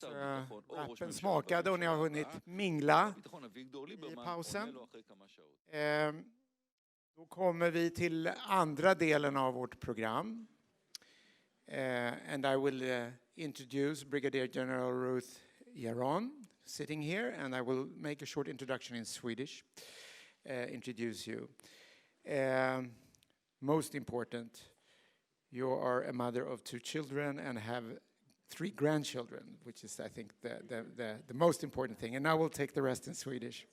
Rappen smakade och ni har hunnit mingla i pausen. Då kommer vi till andra delen av vårt program. And I will introduce Brigadgeneral Ruth Yaron sitting here, and I will make a short introduction in Swedish, introduce you. Most important, you are a mother of 2 children and have 3 grandchildren, which is, I think, the most important thing. And now we'll take the rest in Swedish.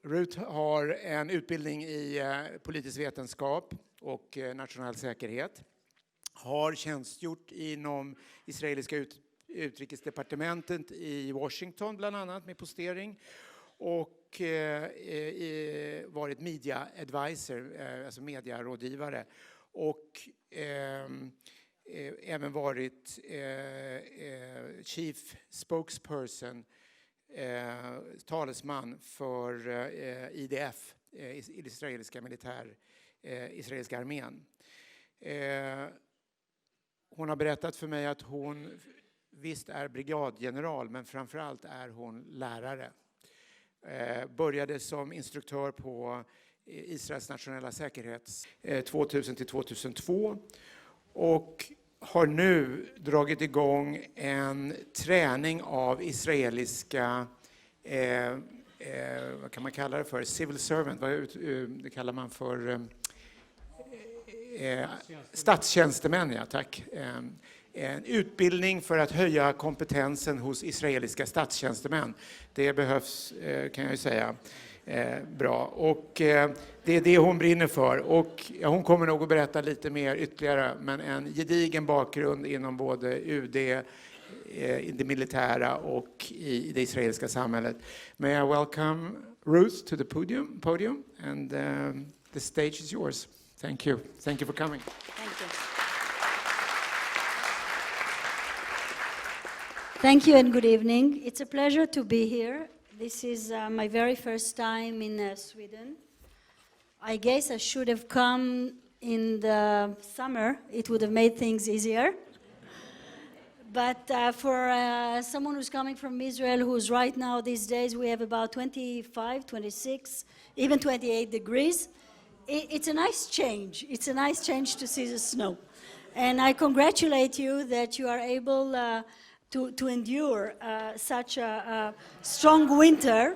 Ruth har en utbildning i politisk vetenskap och nationell säkerhet. Har tjänstgjort inom israeliska utrikesdepartementet i Washington bland annat med postering. Och varit media advisor, alltså mediarådgivare. Och även varit chief spokesperson, talesman för IDF, israeliska israeliska armén. Hon har berättat för mig att hon visst är brigadgeneral, men framförallt är hon lärare. Började som instruktör på Israels nationella säkerhets 2000 till 2002 och har nu dragit igång en träning av israeliska vad kan man kalla det för, civil servant, det kallar man för statstjänstemän, ja tack. En utbildning för att höja kompetensen hos israeliska statstjänstemän. Det behövs, kan jag ju säga, bra. Och det är det hon brinner för. Och ja, hon kommer nog att berätta lite mer ytterligare, men en gedigen bakgrund inom både UD, i det militära och i det israeliska samhället. May I welcome Ruth to the podium and the stage is yours. Thank you. Thank you for coming. Thank you. Thank you and good evening. It's a pleasure to be here. This is my very first time in Sweden. I guess I should have come in the summer. It would have made things easier. But for someone who's coming from Israel, who's right now these days, we have about 25, 26, even 28 degrees. It's a nice change. It's a nice change to see the snow. And I congratulate you that you are able to endure such a strong winter.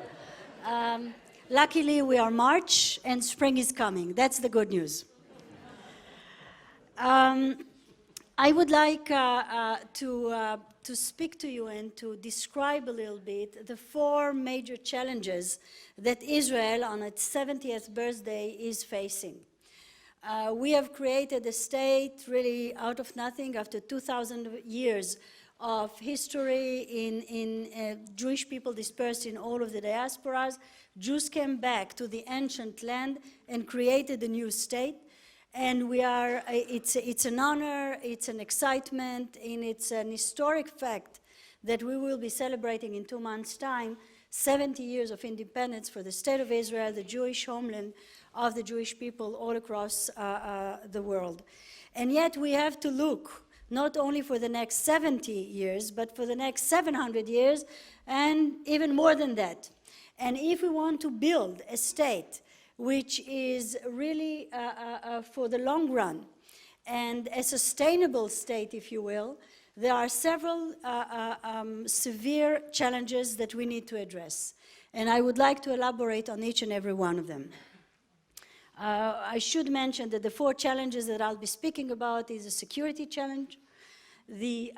Luckily, we are March and spring is coming. That's the good news. I would like to speak to you and to describe a little bit the 4 major challenges that Israel on its 70th birthday is facing. We have created a state really out of nothing after 2,000 years of history in Jewish people dispersed in all of the diasporas. Jews came back to the ancient land and created a new state. And we are, it's an honor, it's an excitement, and it's an historic fact that we will be celebrating in 2 months' time 70 years of independence for the State of Israel, the Jewish homeland of the Jewish people all across the world. And yet we have to look not only for the next 70 years, but for the next 700 years, and even more than that. And if we want to build a state which is really for the long run and a sustainable state, if you will, there are several severe challenges that we need to address. And I would like to elaborate on each and every one of them. I should mention that the 4 challenges that I'll be speaking about is the security challenge, the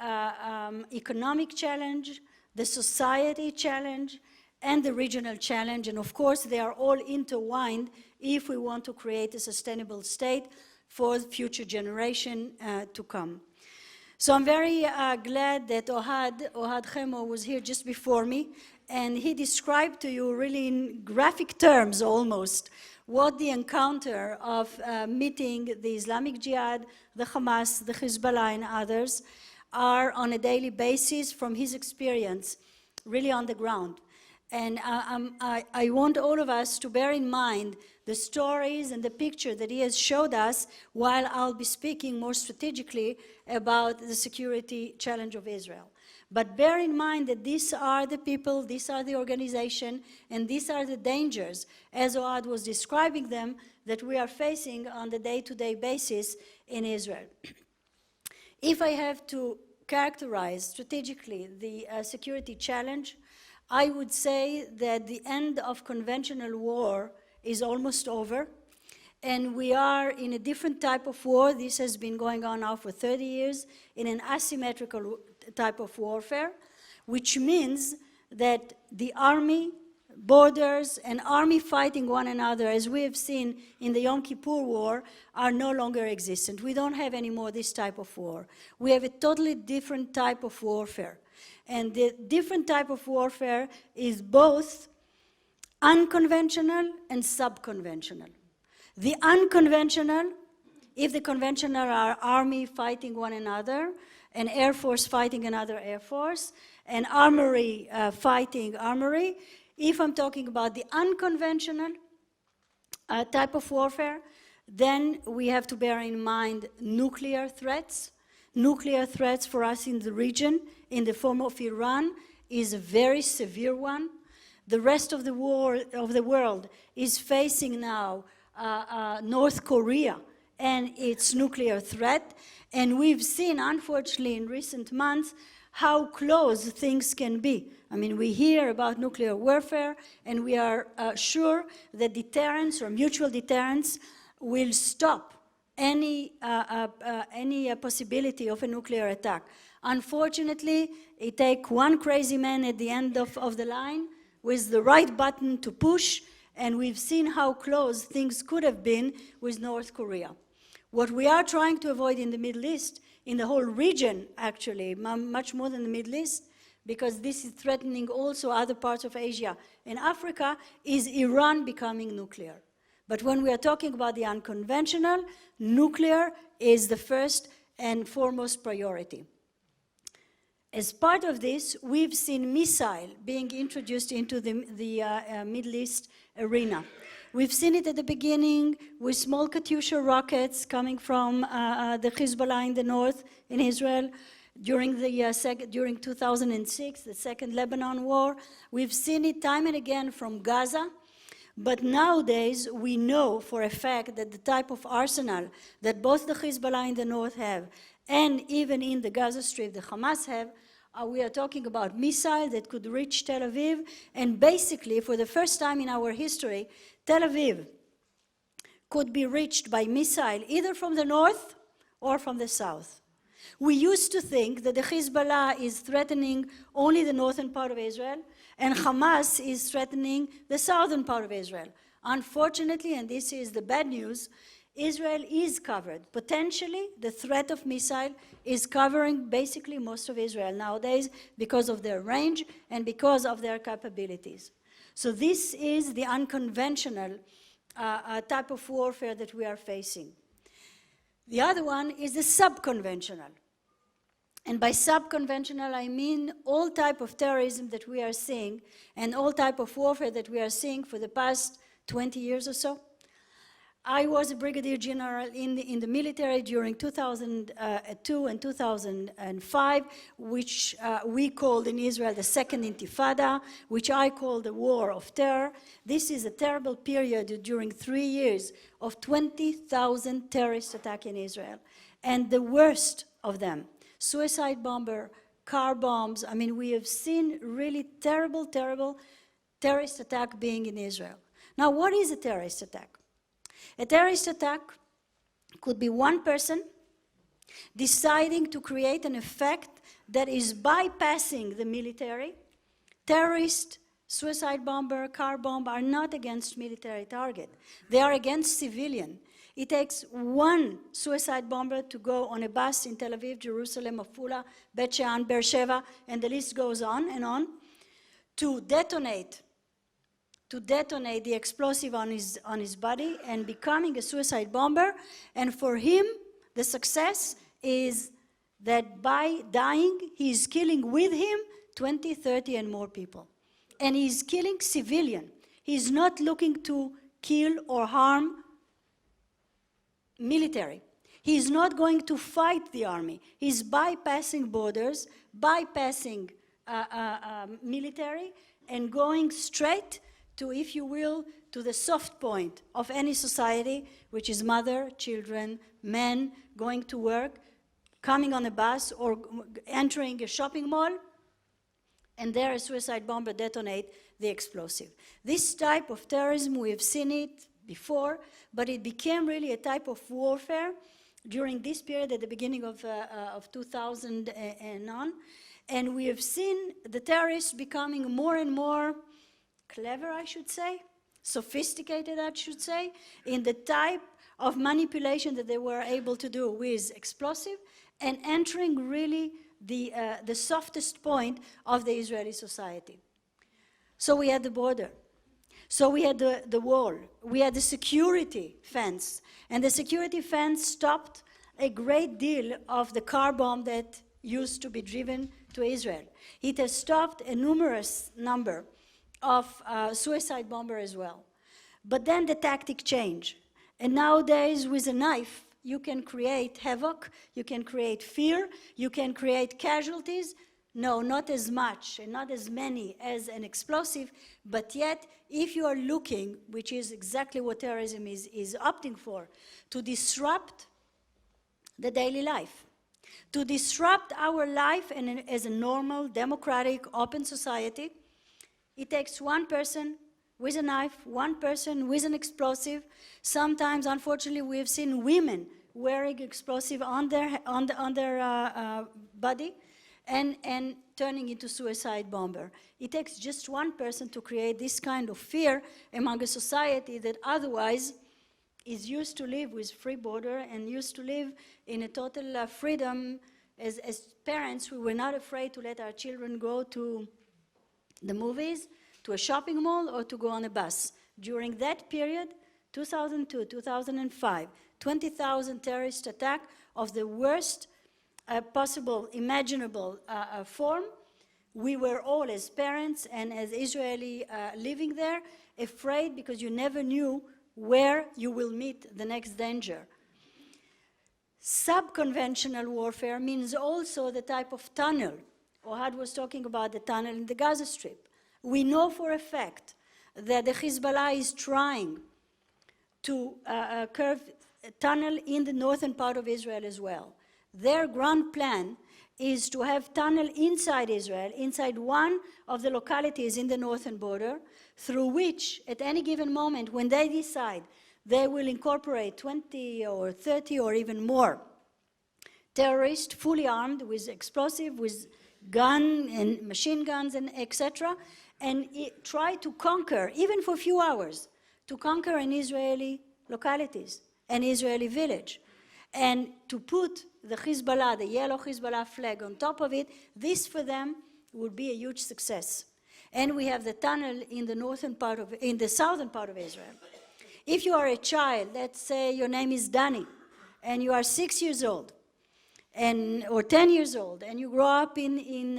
economic challenge, the society challenge, and the regional challenge. And of course, they are all intertwined if we want to create a sustainable state for the future generation to come. So I'm very glad that Ohad Chemo was here just before me, and he described to you really in graphic terms almost what the encounter of meeting the Islamic Jihad, the Hamas, the Hezbollah, and others are on a daily basis from his experience, really on the ground. And I want all of us to bear in mind the stories and the picture that he has showed us, while I'll be speaking more strategically about the security challenge of Israel. But bear in mind that these are the people, these are the organization, and these are the dangers, as Oad was describing them, that we are facing on the day-to-day basis in Israel. If I have to characterize strategically the security challenge, I would say that the end of conventional war is almost over, and we are in a different type of war. This has been going on now for 30 years, in an asymmetrical type of warfare, which means that the army, borders, and army fighting one another, as we have seen in the Yom Kippur War, are no longer existent. We don't have anymore this type of war. We have a totally different type of warfare. And the different type of warfare is both unconventional and subconventional. The unconventional, if the conventional are army fighting one another, an air force fighting another air force, an armory fighting armory, if I'm talking about the unconventional type of warfare, then we have to bear in mind nuclear threats. Nuclear threats for us in the region, in the form of Iran, is a very severe one. The rest of the world is facing now North Korea and its nuclear threat. And we've seen, unfortunately, in recent months, how close things can be. I mean, we hear about nuclear warfare, and we are sure that deterrence or mutual deterrence will stop any possibility of a nuclear attack. Unfortunately, it takes one crazy man at the end of the line with the right button to push, and we've seen how close things could have been with North Korea. What we are trying to avoid in the Middle East, in the whole region actually, much more than the Middle East, because this is threatening also other parts of Asia and Africa, is Iran becoming nuclear. But when we are talking about the unconventional, nuclear is the first and foremost priority. As part of this, we've seen missile being introduced into the Middle East arena. We've seen it at the beginning with small Katyusha rockets coming from the Hezbollah in the north in Israel during 2006, the Second Lebanon War. We've seen it time and again from Gaza. But nowadays, we know for a fact that the type of arsenal that both the Hezbollah in the north have, and even in the Gaza Strip, the Hamas have, we are talking about missiles that could reach Tel Aviv, and basically, for the first time in our history, Tel Aviv could be reached by missile either from the north or from the south. We used to think that the Hezbollah is threatening only the northern part of Israel, and Hamas is threatening the southern part of Israel. Unfortunately, and this is the bad news, Israel is covered. Potentially, the threat of missile is covering basically most of Israel nowadays because of their range and because of their capabilities. So this is the unconventional type of warfare that we are facing. The other one is the subconventional. And by subconventional, I mean all type of terrorism that we are seeing and all type of warfare that we are seeing for the past 20 years or so. I was a brigadier general in the military during 2002 and 2005, which we called in Israel the Second Intifada, which I call the War of Terror. This is a terrible period during 3 years of 20,000 terrorist attacks in Israel. And the worst of them, suicide bomber, car bombs. I mean, we have seen really terrible, terrible terrorist attack being in Israel. Now, what is a terrorist attack? A terrorist attack could be one person deciding to create an effect that is bypassing the military. Terrorist, suicide bomber, car bomb are not against military target. They are against civilian. It takes one suicide bomber to go on a bus in Tel Aviv, Jerusalem, Afula, Bet Shean, Beersheba, and the list goes on and on, to detonate the explosive on his body and becoming a suicide bomber. And for him, the success is that by dying, he's killing with him 20, 30, and more people. And he's killing civilian. He's not looking to kill or harm military. He's not going to fight the army. He's bypassing borders, bypassing military and going straight to, if you will, to the soft point of any society, which is mother, children, men going to work, coming on a bus or entering a shopping mall, and there a suicide bomber detonate the explosive. This type of terrorism, we have seen it before, but it became really a type of warfare during this period at the beginning of 2000 and on. And we have seen the terrorists becoming more and more clever, I should say, sophisticated, I should say, in the type of manipulation that they were able to do with explosive and entering really the softest point of the Israeli society. So we had the border. So we had the wall. We had the security fence. And the security fence stopped a great deal of the car bomb that used to be driven to Israel. It has stopped a numerous number of suicide bombers as well. But then the tactic changed. And nowadays, with a knife, you can create havoc, you can create fear, you can create casualties. No, not as much and not as many as an explosive, but yet, if you are looking, which is exactly what terrorism is opting for, to disrupt the daily life, to disrupt our life as a normal, democratic, open society, it takes one person with a knife, one person with an explosive. Sometimes, unfortunately, we have seen women wearing explosive on their body and turning into suicide bomber. It takes just one person to create this kind of fear among a society that otherwise is used to live with free border and used to live in a total freedom. As parents, we were not afraid to let our children go to the movies, to a shopping mall, or to go on a bus. During that period, 2002, 2005, 20,000 terrorist attacks of the worst possible, imaginable form. We were all, as parents and as Israeli living there, afraid because you never knew where you will meet the next danger. Subconventional warfare means also the type of tunnel. Ohad was talking about the tunnel in the Gaza Strip. We know for a fact that the Hezbollah is trying to curve a tunnel in the northern part of Israel as well. Their grand plan is to have tunnel inside Israel, inside one of the localities in the northern border, through which, at any given moment, when they decide, they will incorporate 20 or 30 or even more terrorists, fully armed with explosive, with gun and machine guns and etc., and try to conquer, even for a few hours, to conquer an Israeli localities, an Israeli village. And to put the Hezbollah, the yellow Hezbollah flag on top of it, this for them would be a huge success. And we have the tunnel in the southern part of Israel. If you are a child, let's say your name is Danny, and you are 6 years old, or 10 years old, and you grow up in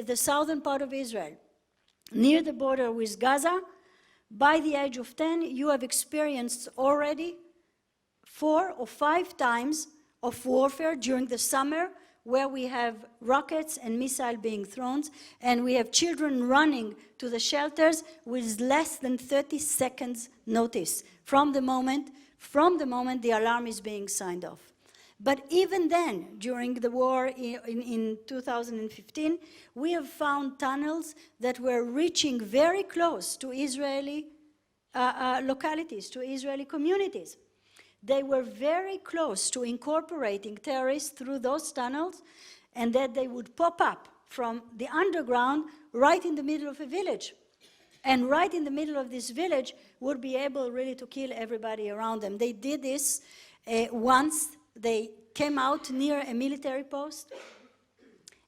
the southern part of Israel, near the border with Gaza, by the age of 10, you have experienced already 4 or 5 times of warfare during the summer, where we have rockets and missiles being thrown, and we have children running to the shelters with less than 30 seconds notice from the moment the alarm is being signed off. But even then, during the war in 2015, we have found tunnels that were reaching very close to Israeli localities, to Israeli communities. They were very close to incorporating terrorists through those tunnels, and that they would pop up from the underground right in the middle of a village. And right in the middle of this village would be able really to kill everybody around them. They did this once. They came out near a military post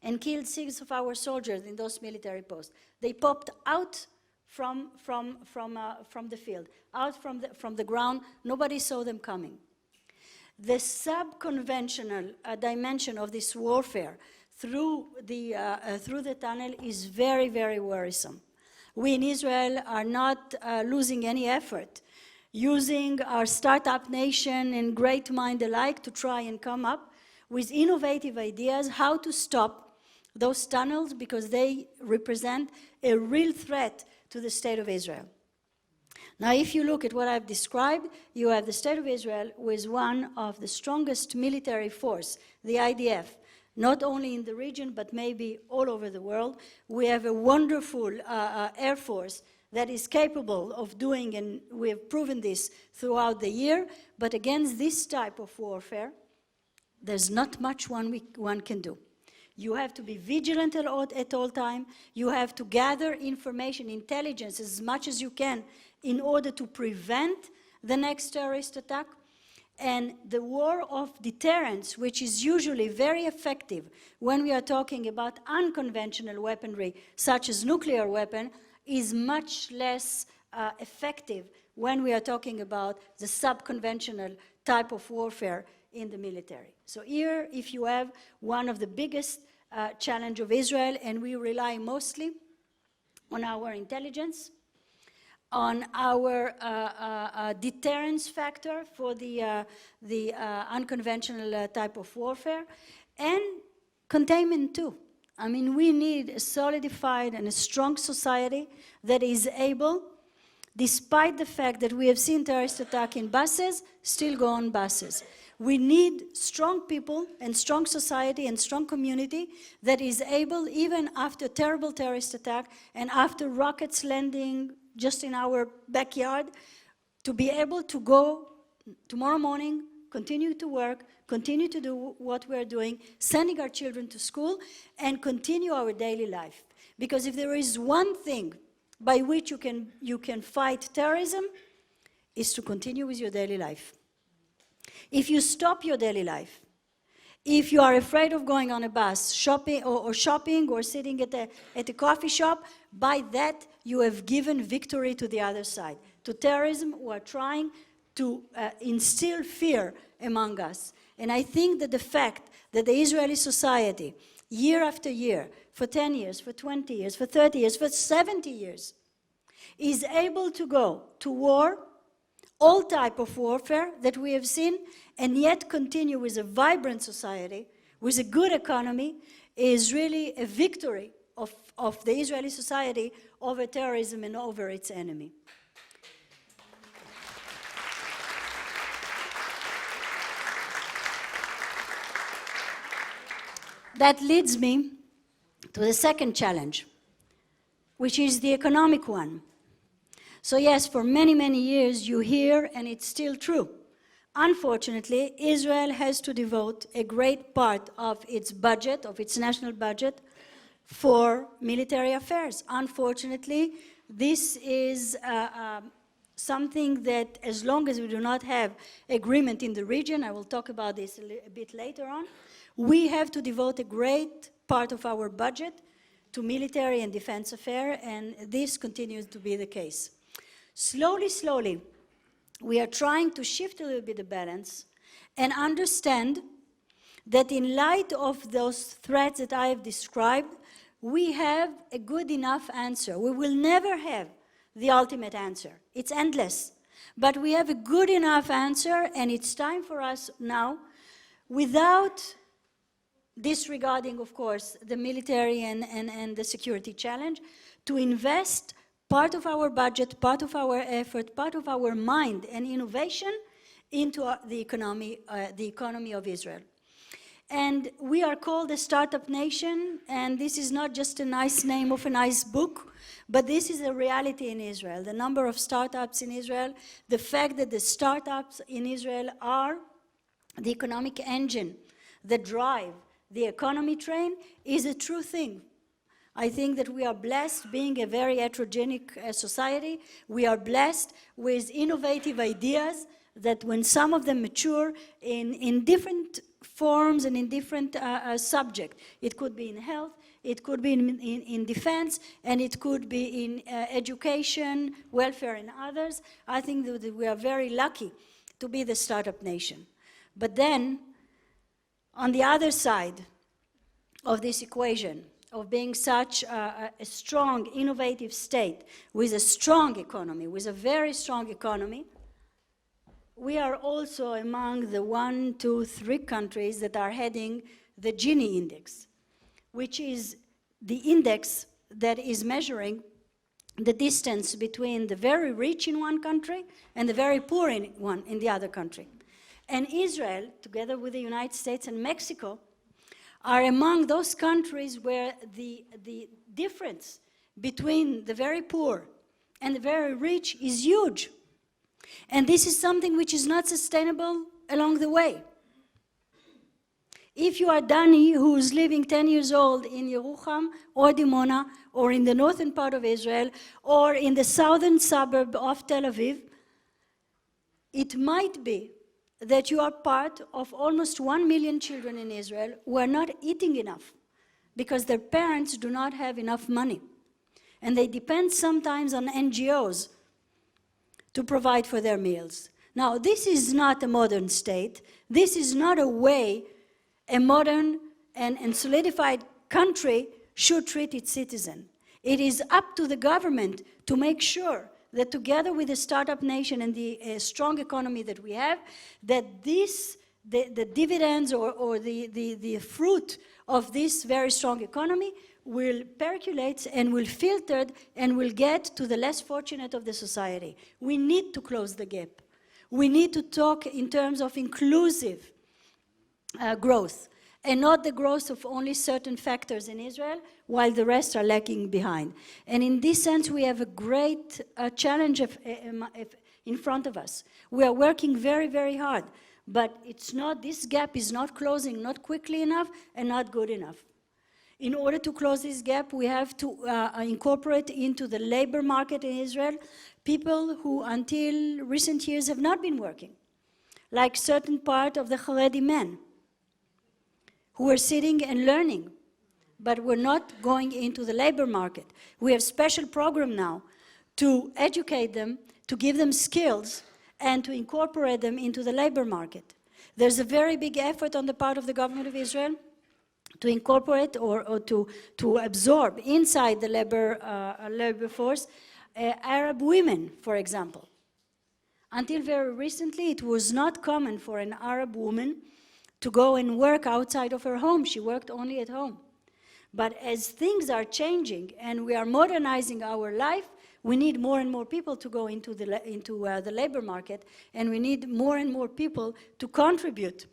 and killed 6 of our soldiers in those military posts. They popped out from the field, out from the ground. Nobody saw them coming. The subconventional dimension of this warfare through the tunnel is very, very worrisome. We in Israel are not losing any effort, using our startup nation and great mind alike to try and come up with innovative ideas how to stop those tunnels, because they represent a real threat to the State of Israel. Now, if you look at what I've described, you have the State of Israel with one of the strongest military force, the IDF, not only in the region, but maybe all over the world. We have a wonderful Air Force that is capable of doing, and we have proven this throughout the year, but against this type of warfare, there's not much one can do. You have to be vigilant at all time. You have to gather information, intelligence, as much as you can in order to prevent the next terrorist attack. And the war of deterrence, which is usually very effective when we are talking about unconventional weaponry, such as nuclear weapon, is much less effective when we are talking about the subconventional type of warfare in the military. So here, if you have one of the biggest challenge of Israel, and we rely mostly on our intelligence, on our deterrence factor for the unconventional type of warfare, and containment too. I mean, we need a solidified and a strong society that is able, despite the fact that we have seen terrorist attack in buses, still go on buses. We need strong people and strong society and strong community that is able, even after terrible terrorist attack and after rockets landing just in our backyard, to be able to go tomorrow morning, continue to work, continue to do what we're doing, sending our children to school, and continue our daily life. Because if there is one thing by which you can fight terrorism, is to continue with your daily life. If you stop your daily life, if you are afraid of going on a bus, shopping or sitting at a coffee shop, by that you have given victory to the other side, to terrorism who are trying to instill fear among us. And I think that the fact that the Israeli society, year after year, for 10 years, for 20 years, for 30 years, for 70 years, is able to go to war, all type of warfare that we have seen, and yet continue with a vibrant society, with a good economy, is really a victory of the Israeli society over terrorism and over its enemy. That leads me to the second challenge, which is the economic one. So yes, for many, many years you hear, and it's still true. Unfortunately, Israel has to devote a great part of its budget, of its national budget, for military affairs. Unfortunately, this is something that, as long as we do not have agreement in the region, I will talk about this a bit later on, we have to devote a great part of our budget to military and defense affairs, and this continues to be the case. Slowly, we are trying to shift a little bit the balance and understand that in light of those threats that I have described, we have a good enough answer. We will never have the ultimate answer. It's endless. But we have a good enough answer, and it's time for us now, without disregarding, of course, the military and the security challenge, to invest part of our budget, part of our effort, part of our mind and innovation into the economy of Israel. And we are called a startup nation, and this is not just a nice name of a nice book, but this is a reality in Israel. The number of startups in Israel, the fact that the startups in Israel are the economic engine that drive the economy train, is a true thing. I think that we are blessed being a very heterogenic society. We are blessed with innovative ideas that when some of them mature in different forms and in different subjects. It could be in health, it could be in defense, and it could be in education, welfare, and others. I think that we are very lucky to be the startup nation. But then, on the other side of this equation, of being such a strong, innovative state with a strong economy, with a very strong economy, we are also among the 1, 2, 3 countries that are heading the Gini index, which is the index that is measuring the distance between the very rich in one country and the very poor in the other country. And Israel, together with the United States and Mexico, are among those countries where the difference between the very poor and the very rich is huge. And this is something which is not sustainable along the way. If you are Dani, who is living 10 years old in Yerucham or Dimona, or in the northern part of Israel, or in the southern suburb of Tel Aviv, it might be that you are part of almost 1 million children in Israel who are not eating enough because their parents do not have enough money. And they depend sometimes on NGOs to provide for their meals. Now, this is not a modern state. This is not a way a modern and solidified country should treat its citizen. It is up to the government to make sure that together with the startup nation and the strong economy that we have, that the dividends or the fruit of this very strong economy will percolate and will filter and will get to the less fortunate of the society. We need to close the gap. We need to talk in terms of inclusive growth, and not the growth of only certain factors in Israel, while the rest are lagging behind. And in this sense, we have a great challenge in front of us. We are working very, very hard, but this gap is not closing, not quickly enough, and not good enough. In order to close this gap, we have to incorporate into the labor market in Israel people who until recent years have not been working, like certain part of the Haredi men, who are sitting and learning, but we're not going into the labor market. We have special program now to educate them, to give them skills, and to incorporate them into the labor market. There's a very big effort on the part of the government of Israel to incorporate or to absorb inside the labor force Arab women, for example. Until very recently, it was not common for an Arab woman to go and work outside of her home. She worked only at home. But as things are changing and we are modernizing our life, we need more and more people to go into the labor market, and we need more and more people to contribute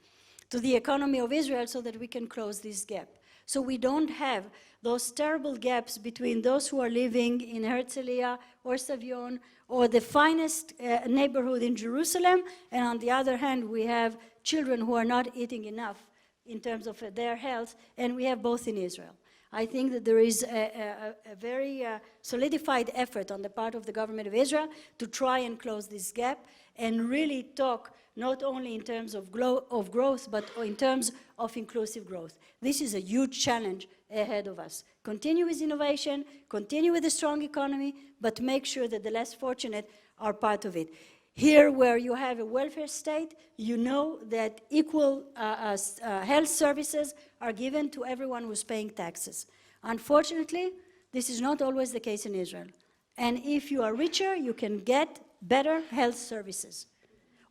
to the economy of Israel so that we can close this gap. So we don't have those terrible gaps between those who are living in Herzliya or Savion or the finest neighborhood in Jerusalem, and on the other hand, we have children who are not eating enough in terms of their health, and we have both in Israel. I think that there is a very solidified effort on the part of the government of Israel to try and close this gap and really talk not only in terms of growth, but in terms of inclusive growth. This is a huge challenge ahead of us. Continue with innovation, continue with a strong economy, but make sure that the less fortunate are part of it. Here, where you have a welfare state, you know that equal health services are given to everyone who's paying taxes. Unfortunately, this is not always the case in Israel. And if you are richer, you can get better health services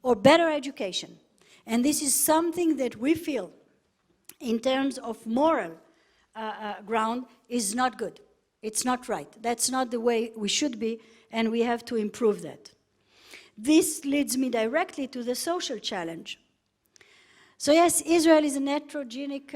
or better education. And this is something that we feel, in terms of moral ground, is not good. It's not right. That's not the way we should be, and we have to improve that. This leads me directly to the social challenge. So yes, Israel is an heterogenic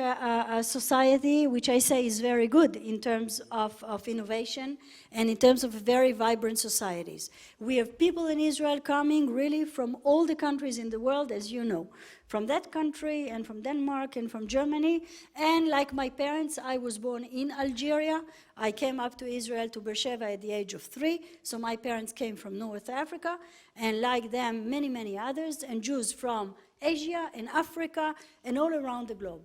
society, which I say is very good in terms of innovation and in terms of very vibrant societies. We have people in Israel coming really from all the countries in the world, as you know, from that country and from Denmark and from Germany. And like my parents, I was born in Algeria. I came up to Israel, to Beersheba, at the age of 3. So my parents came from North Africa, and like them, many, many others, and Jews from Asia and Africa and all around the globe.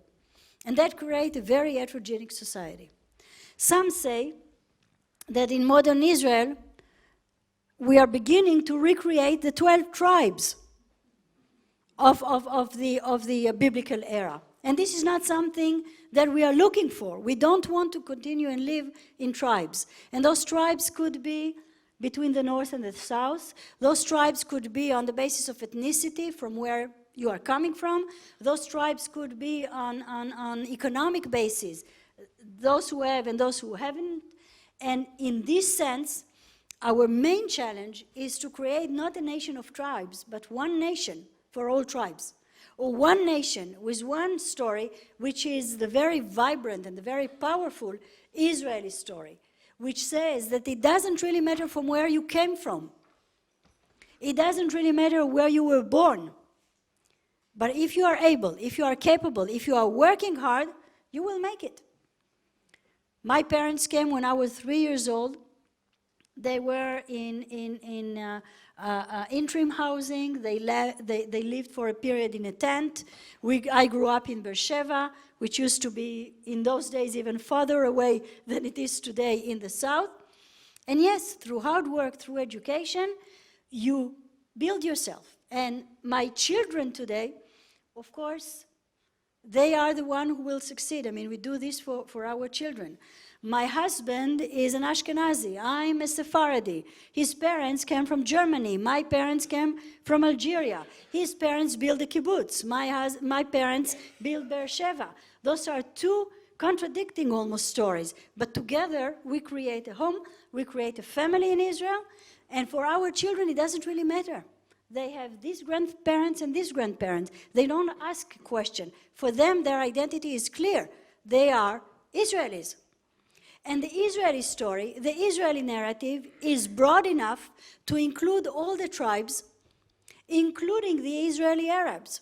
And that creates a very heterogenic society. Some say that in modern Israel, we are beginning to recreate the 12 tribes of the biblical era. And this is not something that we are looking for. We don't want to continue and live in tribes. And those tribes could be between the north and the south. Those tribes could be on the basis of ethnicity from where you are coming from. Those tribes could be on economic basis, those who have and those who haven't. And in this sense, our main challenge is to create not a nation of tribes, but one nation for all tribes, or one nation with one story, which is the very vibrant and the very powerful Israeli story, which says that it doesn't really matter from where you came from. It doesn't really matter where you were born. But if you are able, if you are capable, if you are working hard, you will make it. My parents came when I was 3 years old. They were in interim housing. They lived for a period in a tent. I grew up in Beersheba, which used to be, in those days, even farther away than it is today in the south. And yes, through hard work, through education, you build yourself. And my children today, of course, they are the one who will succeed. I mean, we do this for our children. My husband is an Ashkenazi. I'm a Sephardi. His parents came from Germany. My parents came from Algeria. His parents built a kibbutz. My parents built Beersheba. Those are two contradicting almost stories. But together, we create a home, we create a family in Israel. And for our children, it doesn't really matter. They have these grandparents and these grandparents. They don't ask a question. For them, their identity is clear. They are Israelis. And the Israeli story, the Israeli narrative, is broad enough to include all the tribes, including the Israeli Arabs.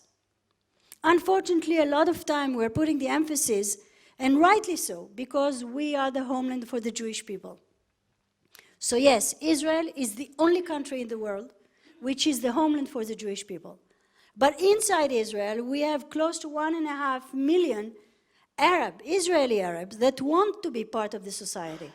Unfortunately, a lot of time we're putting the emphasis, and rightly so, because we are the homeland for the Jewish people. So yes, Israel is the only country in the world which is the homeland for the Jewish people. But inside Israel, we have close to 1.5 million Israeli Arabs that want to be part of the society.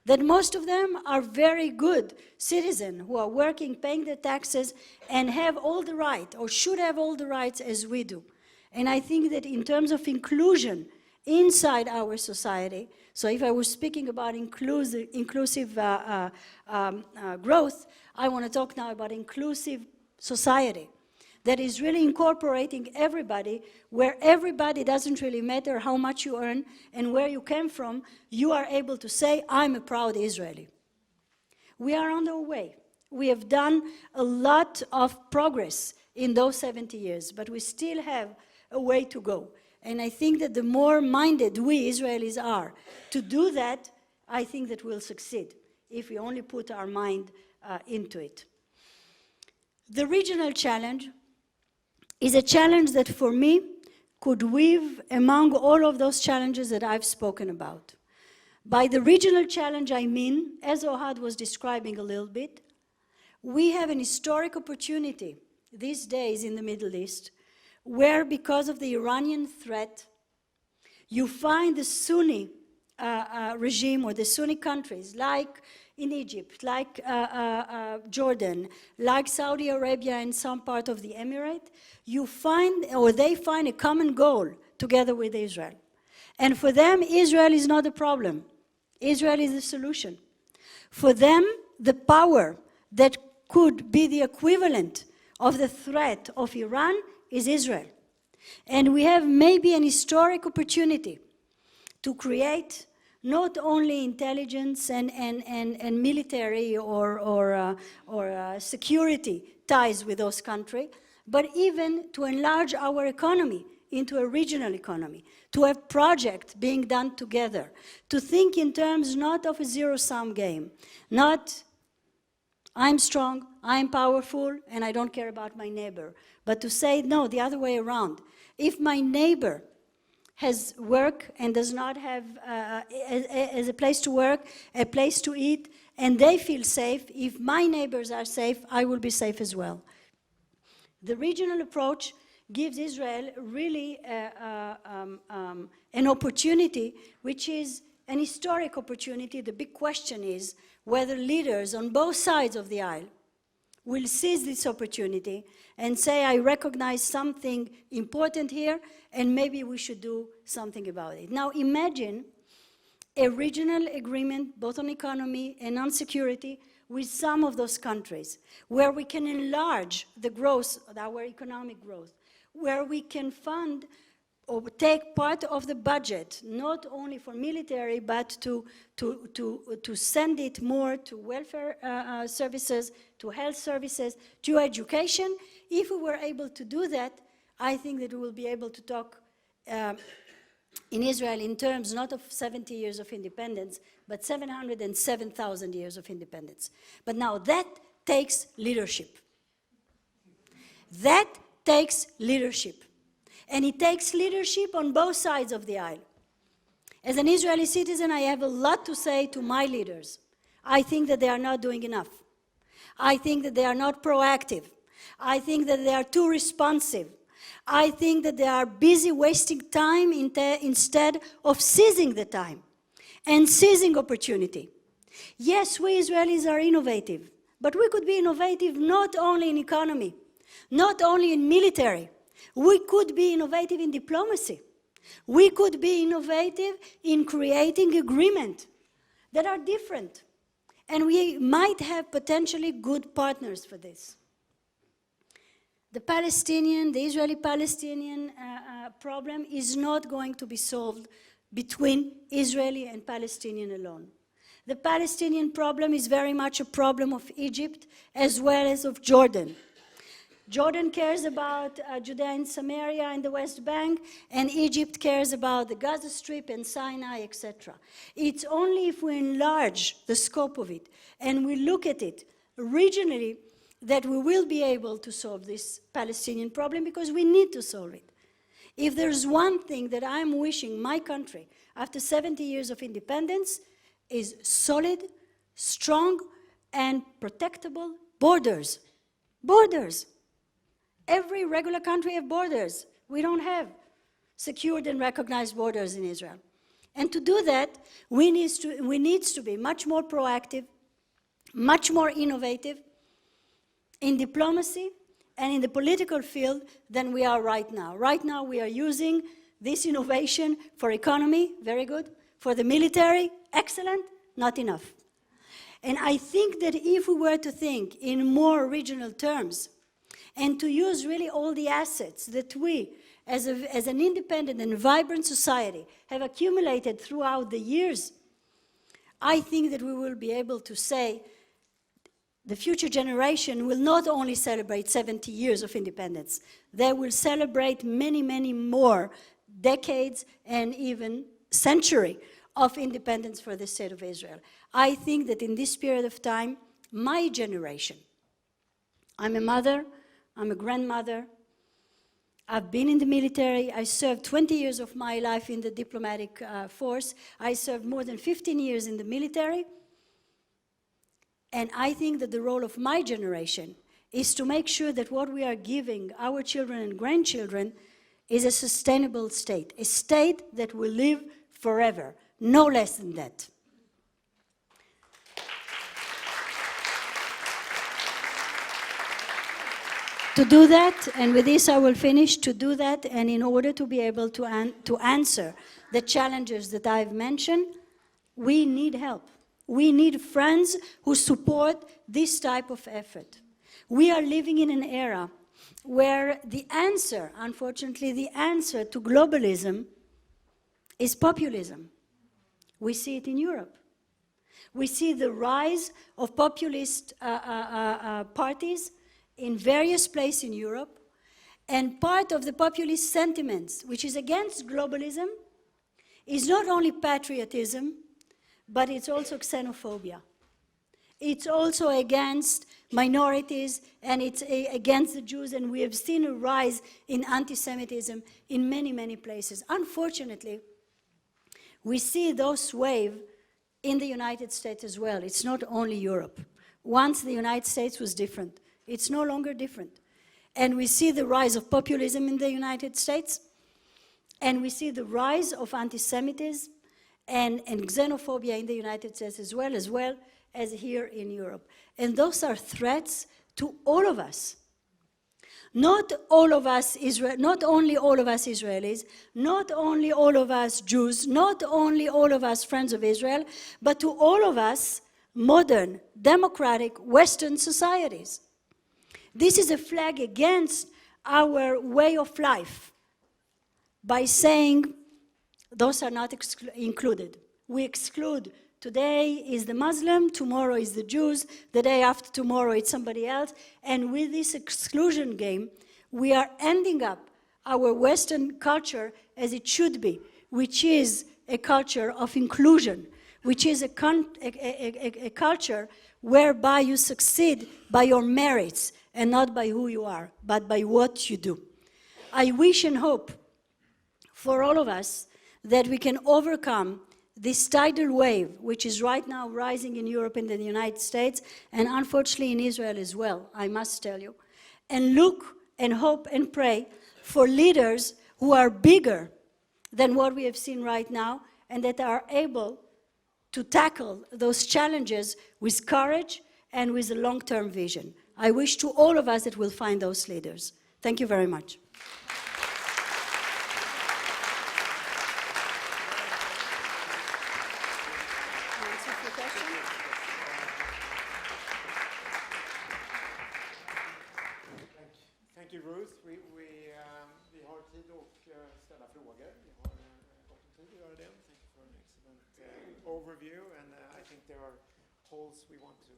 That most of them are very good citizens who are working, paying their taxes, and have all the rights, or should have all the rights as we do. And I think that in terms of inclusion inside our society, so if I was speaking about inclusive growth, I want to talk now about inclusive society that is really incorporating everybody, where everybody doesn't really matter how much you earn and where you came from, you are able to say, I'm a proud Israeli. We are on our way. We have done a lot of progress in those 70 years, but we still have a way to go. And I think that the more minded we Israelis are to do that, I think that we'll succeed if we only put our mind into it. The regional challenge is a challenge that for me could weave among all of those challenges that I've spoken about. By the regional challenge, I mean, as Ohad was describing a little bit, we have an historic opportunity these days in the Middle East, where because of the Iranian threat, you find the Sunni regime or the Sunni countries like in Egypt, like Jordan, like Saudi Arabia and some part of the Emirate, you find, or they find a common goal together with Israel. And for them, Israel is not a problem. Israel is the solution. For them, the power that could be the equivalent of the threat of Iran is Israel. And we have maybe an historic opportunity to create not only intelligence and military or security ties with those countries, but even to enlarge our economy into a regional economy, to have projects being done together, to think in terms not of a zero-sum game, not I'm strong, I'm powerful, and I don't care about my neighbor, but to say, no, the other way around. If my neighbor has work and does not have as a place to work, a place to eat, and they feel safe, if my neighbors are safe, I will be safe as well. The regional approach gives Israel really an opportunity, which is an historic opportunity. The big question is whether leaders on both sides of the aisle will seize this opportunity and say, I recognize something important here, and maybe we should do something about it. Now imagine a regional agreement, both on economy and on security, with some of those countries, where we can enlarge the growth, our economic growth, where we can fund or take part of the budget, not only for military, but to send it more to welfare services, to health services, to education. If we were able to do that, I think that we will be able to talk in Israel in terms not of 70 years of independence, but 707,000 years of independence. But now that takes leadership. That takes leadership. And it takes leadership on both sides of the aisle. As an Israeli citizen, I have a lot to say to my leaders. I think that they are not doing enough. I think that they are not proactive. I think that they are too responsive. I think that they are busy wasting time instead of seizing the time and seizing opportunity. Yes, we Israelis are innovative, but we could be innovative not only in economy, not only in military. We could be innovative in diplomacy. We could be innovative in creating agreements that are different. And we might have potentially good partners for this. The Israeli-Palestinian problem is not going to be solved between Israeli and Palestinian alone. The Palestinian problem is very much a problem of Egypt as well as of Jordan. Jordan cares about Judea and Samaria and the West Bank, and Egypt cares about the Gaza Strip and Sinai, etc. It's only if we enlarge the scope of it and we look at it regionally that we will be able to solve this Palestinian problem, because we need to solve it. If there's one thing that I'm wishing my country, after 70 years of independence, is solid, strong, and protectable borders. Borders. Every regular country has borders. We don't have secured and recognized borders in Israel. And to do that, we need to be much more proactive, much more innovative in diplomacy and in the political field than we are right now. Right now, we are using this innovation for economy, very good. For the military, excellent, not enough. And I think that if we were to think in more regional terms, and to use really all the assets that we, as an independent and vibrant society, have accumulated throughout the years, I think that we will be able to say the future generation will not only celebrate 70 years of independence, they will celebrate many, many more decades and even century of independence for the state of Israel. I think that in this period of time, my generation, I'm a mother, I'm a grandmother, I've been in the military, I served 20 years of my life in the diplomatic force, I served more than 15 years in the military, and I think that the role of my generation is to make sure that what we are giving our children and grandchildren is a sustainable state, a state that will live forever, no less than that. To do that, and with this I will finish, to do that, and in order to be able to answer the challenges that I've mentioned, we need help. We need friends who support this type of effort. We are living in an era where the answer, unfortunately, the answer to globalism is populism. We see it in Europe. We see the rise of populist parties in various places in Europe, and part of the populist sentiments, which is against globalism, is not only patriotism, but it's also xenophobia. It's also against minorities, and it's against the Jews, and we have seen a rise in anti-Semitism in many, many places. Unfortunately, we see those waves in the United States as well. It's not only Europe. Once the United States was different. It's no longer different. And we see the rise of populism in the United States, and we see the rise of anti-Semitism and xenophobia in the United States as well as here in Europe. And those are threats to all of us. Not all of us, not only all of us Israelis, not only all of us Jews, not only all of us friends of Israel, but to all of us modern, democratic, Western societies. This is a flag against our way of life by saying those are not included. We exclude. Today is the Muslim, tomorrow is the Jews, the day after tomorrow it's somebody else. And with this exclusion game, we are ending up our Western culture as it should be, which is a culture of inclusion, which is a culture whereby you succeed by your merits and not by who you are, but by what you do. I wish and hope for all of us that we can overcome this tidal wave, which is right now rising in Europe and in the United States, and unfortunately in Israel as well, I must tell you, and look and hope and pray for leaders who are bigger than what we have seen right now, and that are able to tackle those challenges with courage and with a long-term vision. I wish to all of us that we'll find those leaders. Thank you very much. Thank you, Ruth. Vi har tid att ställa frågor. Vi har gott om tid att göra det. Thank you for an excellent overview, and I think there are holes we want to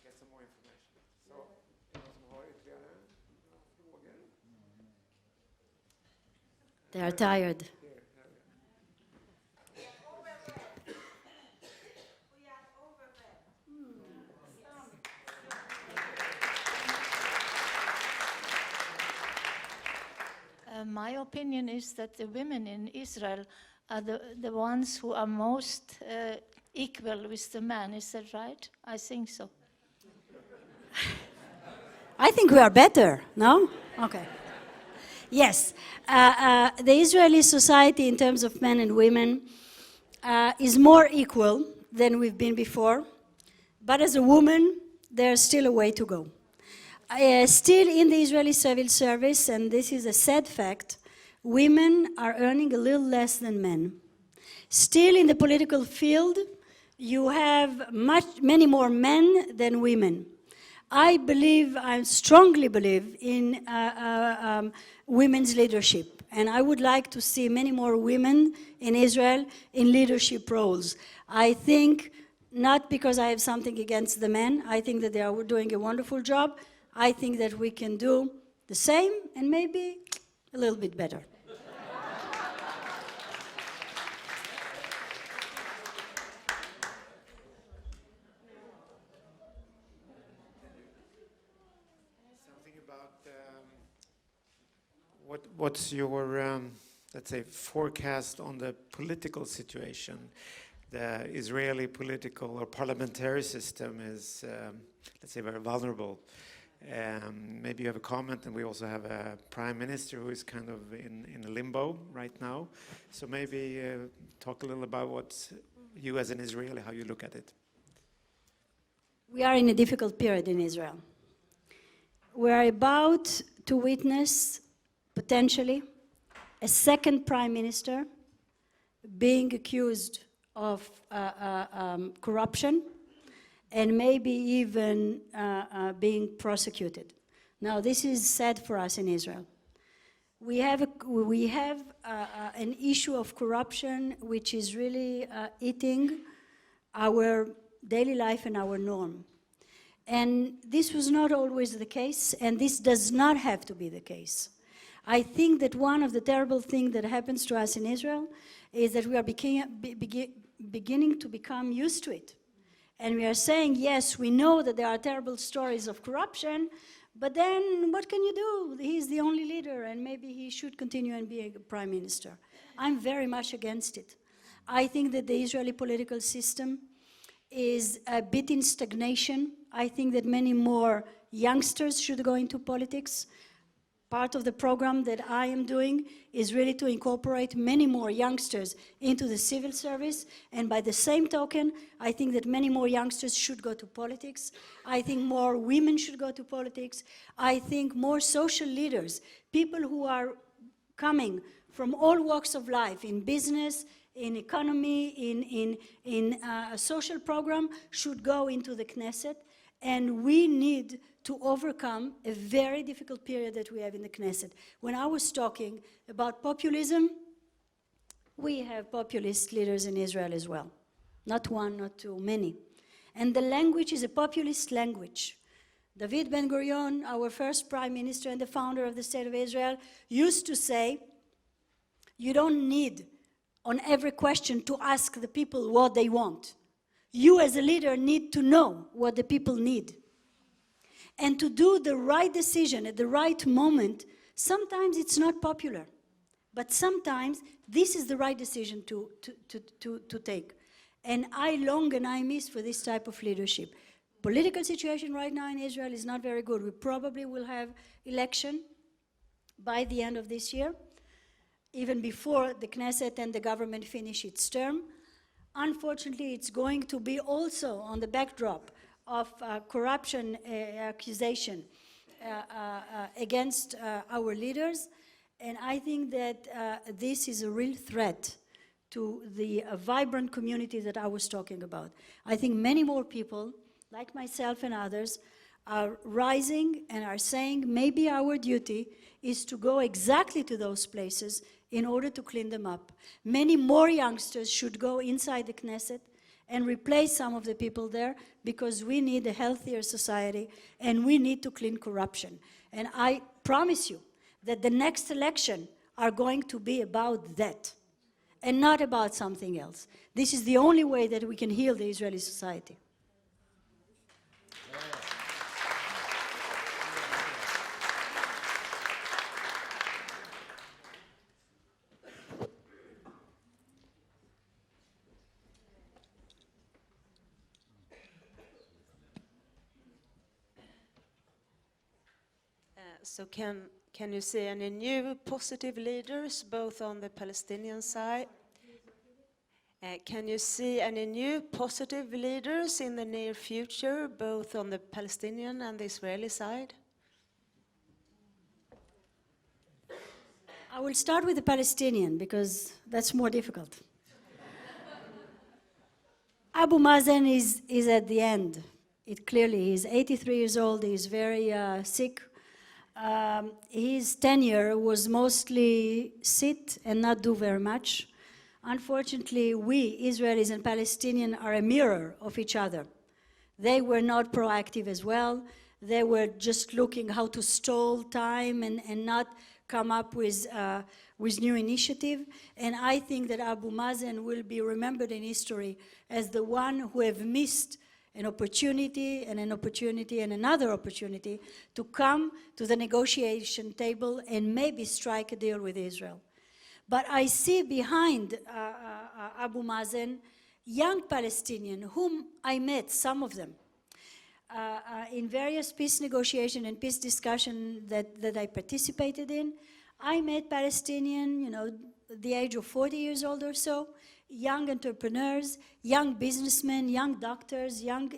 get some more information. Så, är det någon som har ytterligare frågor? They are tired. My opinion is that the women in Israel are the ones who are most equal with the men. Is that right? I think so. I think we are better, no? Okay. Yes. The Israeli society in terms of men and women is more equal than we've been before. But as a woman, there's still a way to go. Still in the Israeli civil service, and this is a sad fact, women are earning a little less than men. Still in the political field, you have many more men than women. I strongly believe in women's leadership, and I would like to see many more women in Israel in leadership roles. I think, not because I have something against the men, I think that they are doing a wonderful job. I think that we can do the same and maybe a little bit better. Something about what's your, let's say, forecast on the political situation? The Israeli political or parliamentary system is, let's say, very vulnerable. Maybe you have a comment, and we also have a prime minister who is kind of in a limbo right now. So maybe talk a little about what you as an Israeli, how you look at it. We are in a difficult period in Israel. We are about to witness, potentially, a second prime minister being accused of corruption, and maybe even being prosecuted. Now, this is sad for us in Israel. We have an issue of corruption which is really eating our daily life and our norm. And this was not always the case, and this does not have to be the case. I think that one of the terrible things that happens to us in Israel is that we are beginning to become used to it. And we are saying, yes, we know that there are terrible stories of corruption, but then what can you do? He's the only leader, and maybe he should continue and be a prime minister. I'm very much against it. I think that the Israeli political system is a bit in stagnation. I think that many more youngsters should go into politics. Part of the program that I am doing is really to incorporate many more youngsters into the civil service, and by the same token, I think that many more youngsters should go to politics. I think more women should go to politics. I think more social leaders, people who are coming from all walks of life, in business, in economy, in a social program should go into the Knesset, and we need to overcome a very difficult period that we have in the Knesset. When I was talking about populism, we have populist leaders in Israel as well. Not one, not two, many. And the language is a populist language. David Ben-Gurion, our first prime minister and the founder of the State of Israel, used to say, you don't need on every question to ask the people what they want. You as a leader need to know what the people need. And to do the right decision at the right moment, sometimes it's not popular. But sometimes this is the right decision to take. And I long and I miss for this type of leadership. Political situation right now in Israel is not very good. We probably will have election by the end of this year, even before the Knesset and the government finish its term. Unfortunately, it's going to be also on the backdrop of corruption accusation against our leaders. And I think that this is a real threat to the vibrant community that I was talking about. I think many more people, like myself and others, are rising and are saying maybe our duty is to go exactly to those places in order to clean them up. Many more youngsters should go inside the Knesset and replace some of the people there, because we need a healthier society and we need to clean corruption. And I promise you that the next election are going to be about that and not about something else. This is the only way that we can heal the Israeli society. So can you see any new positive leaders, both on the Palestinian side? Can you see any new positive leaders in the near future, both on the Palestinian and the Israeli side? I will start with the Palestinian, because that's more difficult. Abu Mazen is at the end. It clearly is 83 years old. He's very sick. His tenure was mostly sit and not do very much. Unfortunately, we, Israelis and Palestinians, are a mirror of each other. They were not proactive as well. They were just looking how to stall time and not come up with new initiative. And I think that Abu Mazen will be remembered in history as the one who have missed an opportunity and an opportunity and another opportunity to come to the negotiation table and maybe strike a deal with Israel. But I see behind Abu Mazen young Palestinians, whom I met, some of them, in various peace negotiations and peace discussions that I participated in. I met Palestinians, the age of 40 years old or so, young entrepreneurs, young businessmen, young doctors, young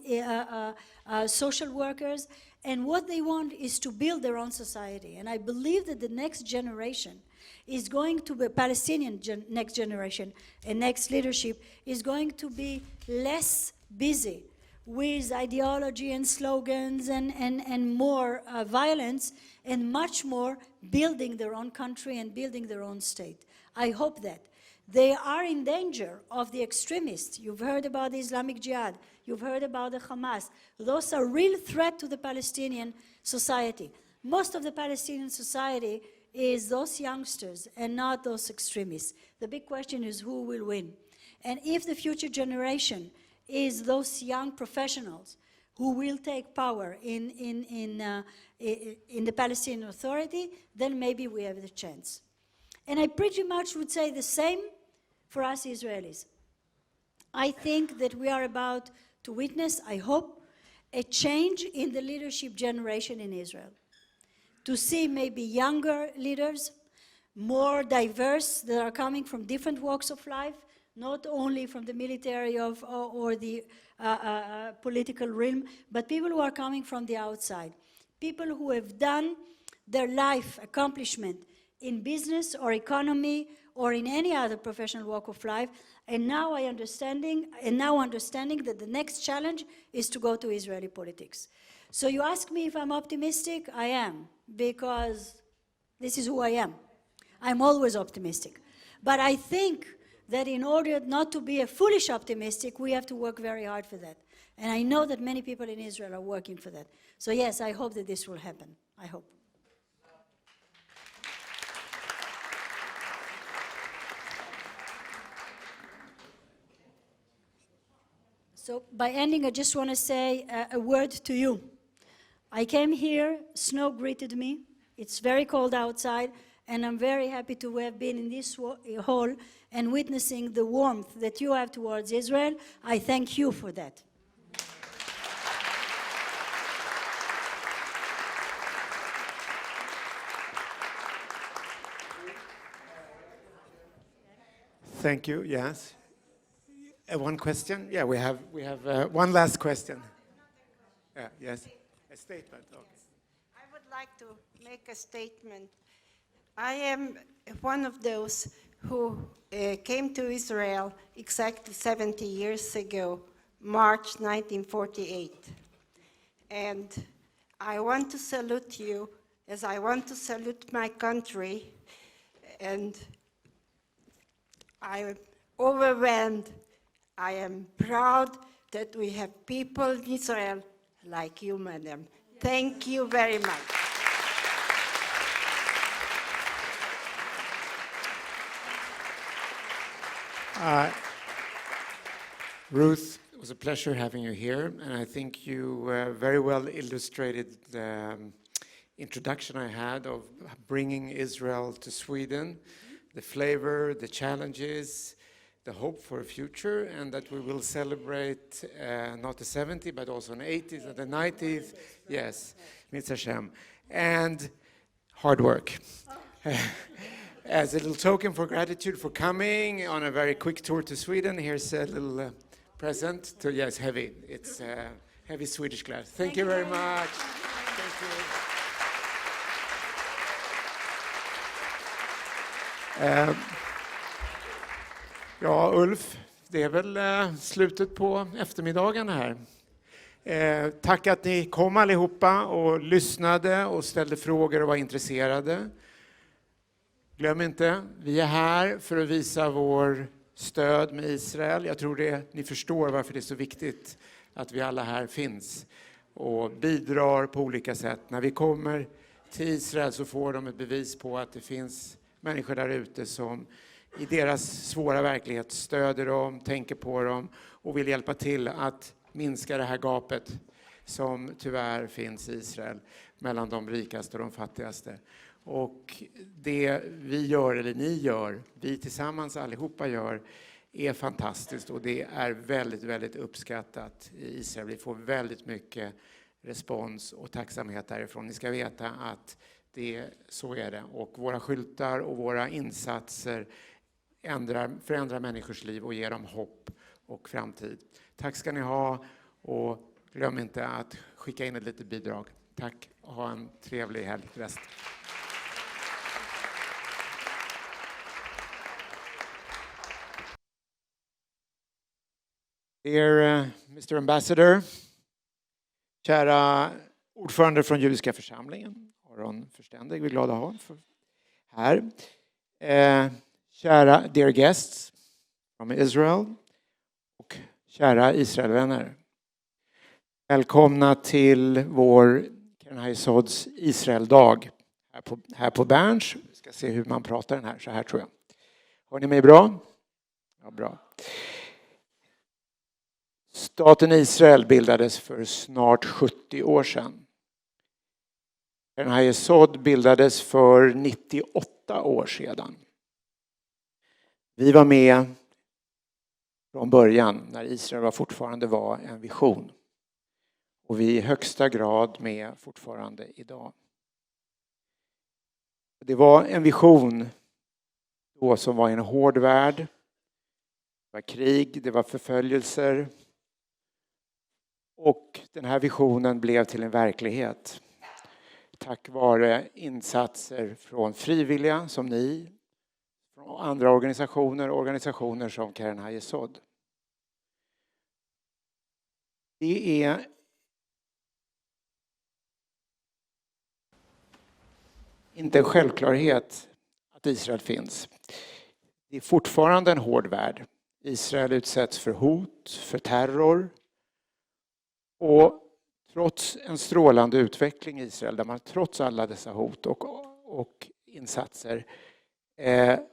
social workers, and what they want is to build their own society. And I believe that the next generation is going to be, Palestinian next generation and next leadership is going to be less busy with ideology and slogans and more violence, and much more building their own country and building their own state. I hope that. They are in danger of the extremists. You've heard about the Islamic Jihad. You've heard about the Hamas. Those are real threat to the Palestinian society. Most of the Palestinian society is those youngsters and not those extremists. The big question is who will win. And if the future generation is those young professionals who will take power in the Palestinian Authority, then maybe we have the chance. And I pretty much would say the same for us Israelis. I think that we are about to witness, I hope, a change in the leadership generation in Israel. To see maybe younger leaders, more diverse, that are coming from different walks of life, not only from the military or the political realm, but people who are coming from the outside. People who have done their life accomplishment in business or economy or in any other professional walk of life. And now understanding that the next challenge is to go to Israeli politics. So you ask me if I'm optimistic? I am, because this is who I am. I'm always optimistic. But I think that in order not to be a foolish optimistic, we have to work very hard for that. And I know that many people in Israel are working for that. So yes, I hope that this will happen. I hope. So by ending, I just want to say a word to you. I came here, snow greeted me. It's very cold outside, and I'm very happy to have been in this hall and witnessing the warmth that you have towards Israel. I thank you for that. Thank you. Yes. One question? Yeah, we have one last question. Yes. A statement. Okay. I would like to make a statement. I am one of those who came to Israel exactly 70 years ago, March 1948. And I want to salute you as I want to salute my country. And I am overwhelmed. I am proud that we have people in Israel like you, madam. Thank you very much. Ruth, it was a pleasure having you here, and I think you very well illustrated the introduction I had of bringing Israel to Sweden, the flavor, the challenges, the hope for a future, and that we will celebrate not the 70s, but also the 80s and the 90s. Yes, Mitzvah Hashem. And hard work. As a little token for gratitude for coming on a very quick tour to Sweden, here's a little present. Yes, heavy. It's heavy Swedish glass. Thank you very much. Thank you. Ja, Ulf, det är väl slutet på eftermiddagen här. Tack att ni kom allihopa och lyssnade och ställde frågor och var intresserade. Glöm inte, vi är här för att visa vår stöd med Israel. Jag tror ni förstår varför det är så viktigt att vi alla här finns och bidrar på olika sätt. När vi kommer till Israel så får de ett bevis på att det finns människor där ute som i deras svåra verklighet stöder dem, tänker på dem och vill hjälpa till att minska det här gapet som tyvärr finns i Israel mellan de rikaste och de fattigaste. Och det vi gör, eller ni gör, vi tillsammans allihopa gör, är fantastiskt och det är väldigt, väldigt uppskattat i Israel. Vi får väldigt mycket respons och tacksamhet därifrån. Ni ska veta att så är det. Och våra skyltar och våra insatser förändrar människors liv och ger dem hopp och framtid. Tack ska ni ha och glöm inte att skicka in ett litet bidrag. Tack och ha en trevlig helg resten. Dear Mr. Ambassador, kära ordförande från judiska församlingen, Yaron förständig, vi är glada att ha här. Kära dear guests from Israel och kära Israelvänner. Välkomna till vår Yaron Israeldag här på Berns. Vi ska se hur man pratar den här, så här tror jag. Hör ni mig bra? Ja, bra. Staten Israel bildades för snart 70 år sedan. Yaron bildades för 98 år sedan. Vi var med från början när Israel fortfarande var en vision. Och vi är i högsta grad med fortfarande idag. Det var en vision då som var en hård värld. Det var krig, det var förföljelser. Och den här visionen blev till en verklighet. Tack vare insatser från frivilliga som ni, från andra organisationer som Karen Hayesod. Det är inte en självklarhet att Israel finns. Det är fortfarande en hård värld. Israel utsätts för hot, för terror. Och trots en strålande utveckling i Israel, där man trots alla dessa hot och insatser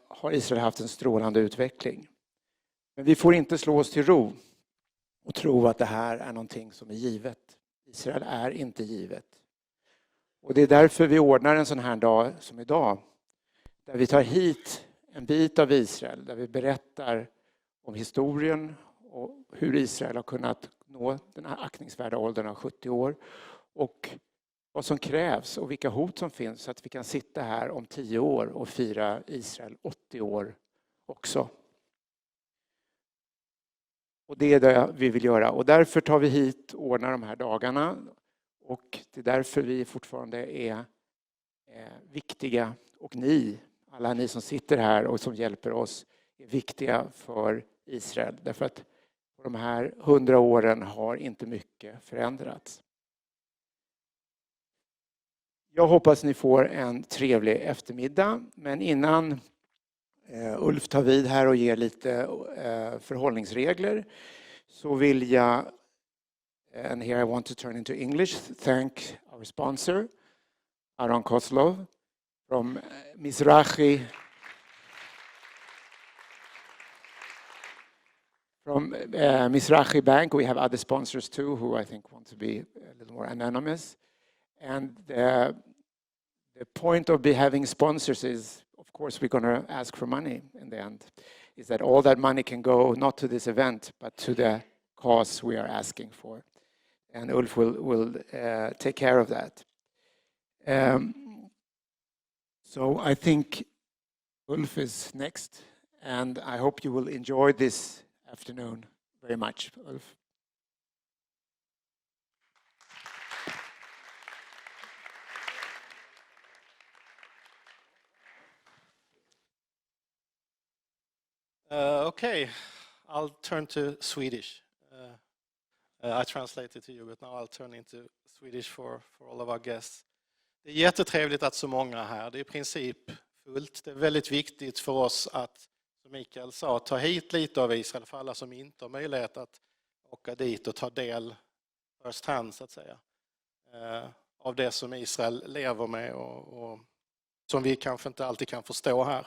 har Israel haft en strålande utveckling. Men vi får inte slå oss till ro och tro att det här är någonting som är givet. Israel är inte givet. Och det är därför vi ordnar en sån här dag som idag, där vi tar hit en bit av Israel, där vi berättar om historien och hur Israel har kunnat nå den här aktningsvärda åldern av 70 år och vad som krävs och vilka hot som finns, så att vi kan sitta här om 10 år och fira Israel 80 år också. Och det är det vi vill göra, och därför tar vi hit och ordnar de här dagarna, och det är därför vi fortfarande är viktiga, och alla ni som sitter här och som hjälper oss är viktiga för Israel, därför att på de här 100 åren har inte mycket förändrats. Jag hoppas ni får en trevlig eftermiddag, men innan Ulf tar vid här och ger lite förhållningsregler, så vill jag, and here I want to turn into English, thank our sponsor, Yaron from Mizrahi. From Mizrahi Bank. We have other sponsors too, who I think want to be a little more anonymous. And the point of having sponsors is, of course, we're going to ask for money in the end. Is that all that money can go not to this event, but to the cause we are asking for. And Ulf will take care of that. So I think Ulf is next, and I hope you will enjoy this afternoon very much. Ulf. Okay, I'll turn to Swedish. I translated to you, but now I'll turn into Swedish for all of our guests. Det är jättetrevligt att så många är här. Det är i princip fullt. Det är väldigt viktigt för oss att, som Mikael sa, ta hit lite av Israel för alla som inte har möjlighet att åka dit och ta del first hand, så att säga, av det som Israel lever med och som vi kanske inte alltid kan förstå här.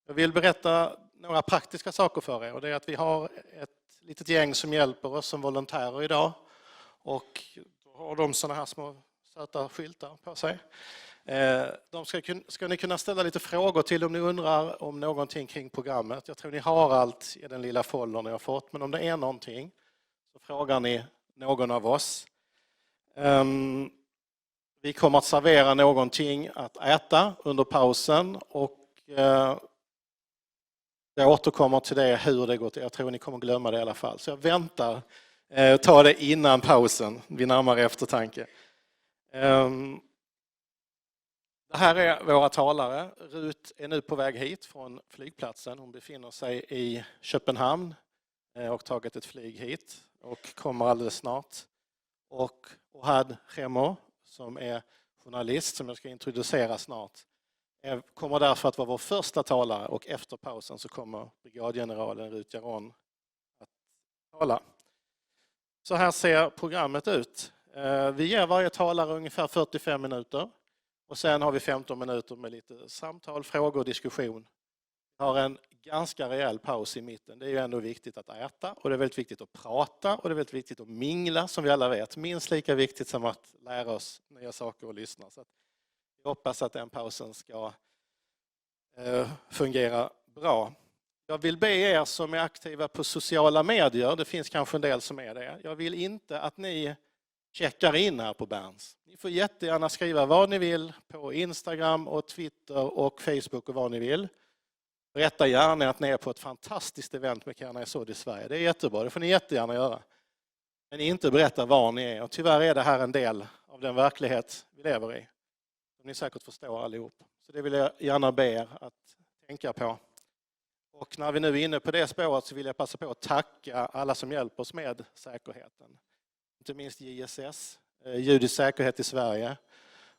Jag vill berätta några praktiska saker för er, och det är att vi har ett litet gäng som hjälper oss som volontärer idag, och då har de såna här små söta skyltar på sig. De ska ni kunna ställa lite frågor till om ni undrar om någonting kring programmet. Jag tror ni har allt i den lilla foldern ni har fått, men om det är någonting så frågar ni någon av oss. Vi kommer att servera någonting att äta under pausen, och jag återkommer till det, hur det går till. Jag tror ni kommer glömma det i alla fall. Så jag väntar, ta det innan pausen, vid närmare eftertanke. Det här är våra talare. Ruth är nu på väg hit från flygplatsen. Hon befinner sig i Köpenhamn och tagit ett flyg hit och kommer alldeles snart. Och Ohad Remo, som är journalist som jag ska introducera snart, kommer därför att vara vår första talare, och efter pausen så kommer Brigadgeneralen Ruth Yaron att tala. Så här ser programmet ut. Vi ger varje talare ungefär 45 minuter, och sen har vi 15 minuter med lite samtal, frågor och diskussion. Vi har en ganska rejäl paus i mitten. Det är ju ändå viktigt att äta, och det är väldigt viktigt att prata, och det är väldigt viktigt att mingla, som vi alla vet. Minst lika viktigt som att lära oss nya saker och lyssna. Så jag hoppas att den pausen ska fungera bra. Jag vill be er som är aktiva på sociala medier, det finns kanske en del som är det. Jag vill inte att ni checkar in här på Berns. Ni får jättegärna skriva vad ni vill på Instagram och Twitter och Facebook och vad ni vill. Berätta gärna att ni är på ett fantastiskt event med Karen Hayesod i Sverige. Det är jättebra, det får ni jättegärna göra. Men inte berätta var ni är. Och tyvärr är det här en del av den verklighet vi lever i. Som ni säkert förstår allihop. Så det vill jag gärna be er att tänka på. Och när vi nu är inne på det spåret så vill jag passa på att tacka alla som hjälper oss med säkerheten. Inte minst JSS, Judisk säkerhet i Sverige,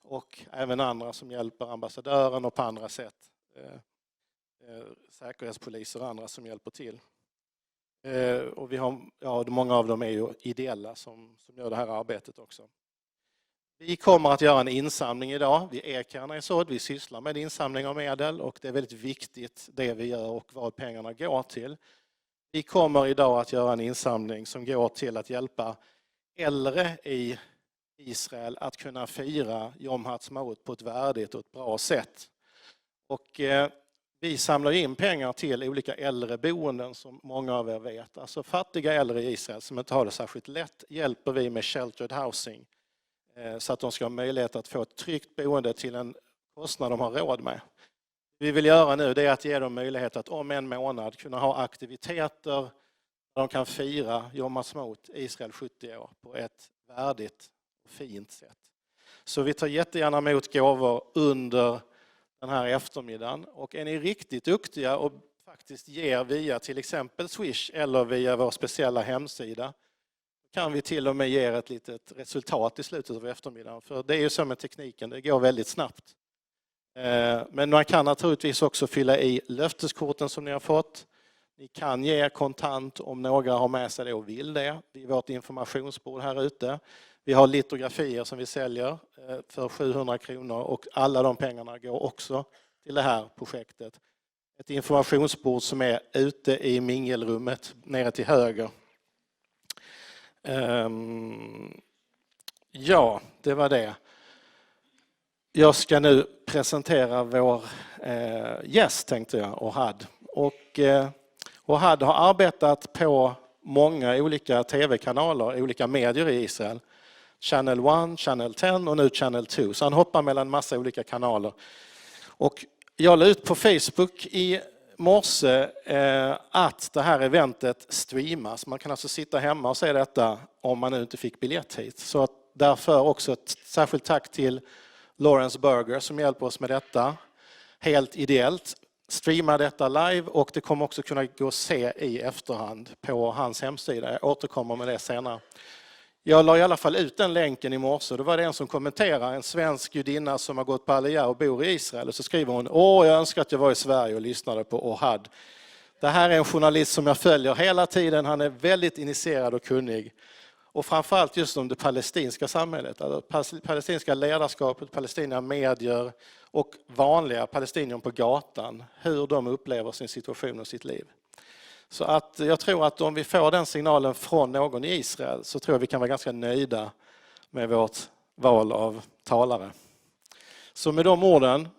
och även andra som hjälper ambassadören och på andra sätt. Säkerhetspoliser och andra som hjälper till. Och vi har, många av dem är ju ideella som gör det här arbetet också. Vi kommer att göra en insamling idag. Vi Ekarna i sådd, vi sysslar med insamling av medel och det är väldigt viktigt det vi gör och vad pengarna går till. Vi kommer idag att göra en insamling som går till att hjälpa äldre i Israel att kunna fira Yom Ha'atzmaut på ett värdigt och ett bra sätt. Och vi samlar in pengar till olika äldreboenden som många av er vet. Alltså fattiga äldre i Israel som inte har det särskilt lätt hjälper vi med sheltered housing. Så att de ska ha möjlighet att få ett tryggt boende till en kostnad de har råd med. Det vi vill göra nu är att ge dem möjlighet att om en månad kunna ha aktiviteter där de kan fira Yom Ha'atzmaut Israel 70 år på ett värdigt och fint sätt. Så vi tar jättegärna emot gåvor under den här eftermiddagen. Och är ni riktigt duktiga och faktiskt ger via till exempel Swish eller via vår speciella hemsida kan vi till och med ge ett litet resultat i slutet av eftermiddagen. För det är ju så med tekniken, det går väldigt snabbt. Men man kan naturligtvis också fylla i löfteskorten som ni har fått. Ni kan ge kontant om några har med sig det och vill det. Vid vårt informationsbord här ute. Vi har litografier som vi säljer för 700 kronor och alla de pengarna går också till det här projektet. Ett informationsbord som är ute i mingelrummet nere till höger. Ja, det var det. Jag ska nu presentera vår gäst tänkte jag, Ohad. Och Ohad har arbetat på många olika tv-kanaler, olika medier i Israel. Channel 1, Channel 10 och nu Channel 2. Så han hoppar mellan massa olika kanaler. Och jag la ut på Facebook i morse att det här eventet streamas. Man kan alltså sitta hemma och se detta om man nu inte fick biljett hit. Så att därför också ett särskilt tack till Lawrence Berger som hjälper oss med detta. Helt ideellt. Streama detta live och det kommer också kunna gå att se i efterhand på hans hemsida. Jag återkommer med det senare. Jag la i alla fall ut den länken i morse. Då var det en som kommenterade, en svensk judinna som har gått på Aliyah och bor i Israel. Och så skriver hon, jag önskar att jag var i Sverige och lyssnade på Ohad. Det här är en journalist som jag följer hela tiden. Han är väldigt initierad och kunnig. Och framförallt just om det palestinska samhället. Alltså palestinska ledarskapet, palestinska medier och vanliga palestinier på gatan. Hur de upplever sin situation och sitt liv. Så att jag tror att om vi får den signalen från någon i Israel så tror jag vi kan vara ganska nöjda med vårt val av talare. Så med de orden